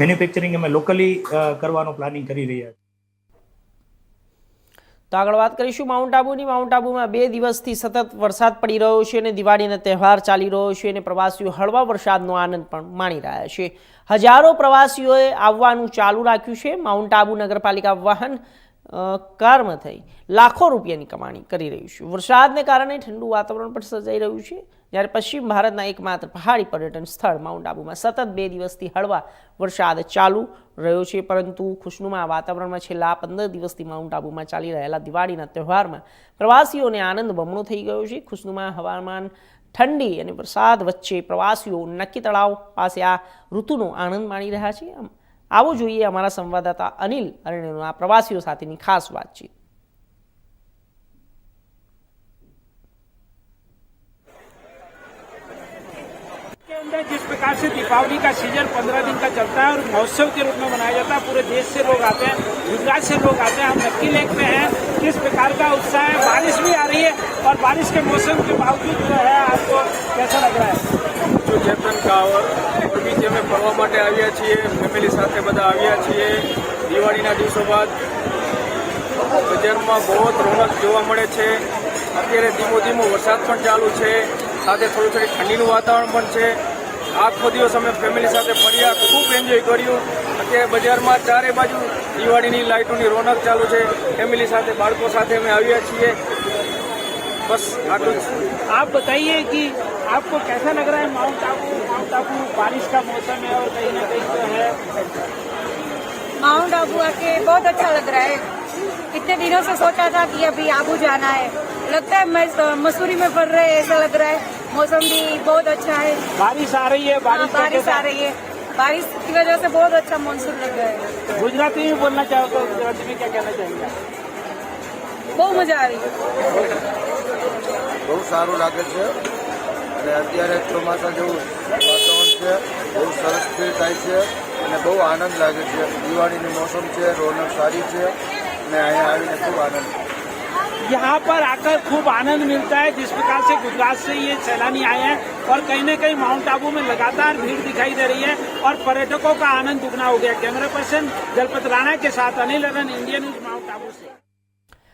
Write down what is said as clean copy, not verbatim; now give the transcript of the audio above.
Manufacturing અમે locally કરવાનો planning કરી રહ્યા છીએ। તો આગળ વાત કરીશું માઉન્ટ આબુની। માઉન્ટ આબુમાં 2 દિવસથી સતત વરસાદ પડી રહ્યો છે અને દિવાળીનો તહેવાર ચાલી રહ્યો છે અને પ્રવાસીઓ હળવા વરસાદનો આનંદ પણ માણી રહ્યા છે। હજારો પ્રવાસીઓએ આવવાનું ચાલુ રાખ્યું છે। માઉન્ટ આબુ નગરપાલિકા વાહન કારમાં થઈ લાખો રૂપિયાની કમાણી કરી રહ્યું છે। વરસાદને કારણે ઠંડુ વાતાવરણ પણ સર્જાઈ રહ્યું છે, જ્યારે પશ્ચિમ ભારતના એકમાત્ર પહાડી પર્યટન સ્થળ માઉન્ટ આબુમાં સતત 2 દિવસથી હળવા વરસાદ ચાલુ રહ્યો છે। પરંતુ ખુશનુમા વાતાવરણમાં છેલ્લા 15 દિવસથી માઉન્ટ આબુમાં ચાલી રહેલા દિવાળીના તહેવારમાં પ્રવાસીઓને આનંદ બમણો થઈ ગયો છે। ખુશનુમા હવામાન, ઠંડી અને વરસાદ વચ્ચે પ્રવાસીઓ નક્કી તળાવ પાસે આ ઋતુનો આનંદ માણી રહ્યા છે। આવો જોઈએ અમારા સંવાદદાતા અનિલ અરણ્યના પ્રવાસીઓ સાથેની ખાસ વાતચીત। जिस प्रकार से दीपावली का सीजन 15 दिन का चलता है और महोत्सव के रूप में मनाया जाता है, पूरे देश से लोग आते हैं, गुजरात से लोग आते हैं। हम नक्की लेक में हैं, किस प्रकार का उत्साह है। बारिश भी आ रही है और बारिश के मौसम के बावजूद जो है आपको कैसा लग रहा है? जो चेतन कावर और बीच में फरवा माटे आव्या छीए, फैमिली साथे बधा आव्या छीए। दिवाळीना दिवसो बाद बजारमां बहुत रौनक जोवा मळे छे। अत्यारे धीमो धीमो वरसाद पण चालू छे, साथे थोड़ी थोड़ी ठंडीनुं वातावरण पण छे। आखो दिवस अमे फैमिली साथे फर्या, खूब एन्जॉय कर्युं। अत्यारे बजारमां चारे बाजू दिवाळीनी लाइटोनी रौनक चालू छे। फैमिली साथे बाळको साथे अमे आव्या छीए। बस आटલું જ। आप बताइए कि आपको कैसा लग रहा है माउंट आबू? माउंट आबू बारिश का मौसम है और कहीं ना कहीं जो है माउंट आबू आके बहुत अच्छा लग रहा है। इतने दिनों से सोचा था कि अभी आबू जाना है, लगता है मैं मसूरी में पढ़ रहे ऐसा लग रहा है। मौसम भी बहुत अच्छा है, बारिश आ रही है। बारिश आ रही है, बारिश की वजह से बहुत अच्छा मानसून लग रहा है। गुजराती में बोलना चाहो तो गुजराती में क्या कहना चाहेंगे? बहुत मजा आ रही है। બહુ સારું લાગે છે અને અત્યારે ચોમાસા જેવું વાતાવરણ છે, બહુ સરસ ફીલ થાય છે અને બહુ આનંદ લાગે છે। દિવાળીની મોસમ છે, રોનક સારી છે અને અહીંયા આવીને ખૂબ આનંદ। यहाँ पर आकर खूब आनंद मिलता है। जिस प्रकार से गुजरात से ये सैलानी आए हैं और कहीं न कहीं माउंट आबू में लगातार भीड़ दिखाई दे रही है और पर्यटकों का आनंद दुगना हो गया। कैमरा पर्सन जलपत राणा के साथ अनिल अरन, इंडिया न्यूज, माउंट आबू से।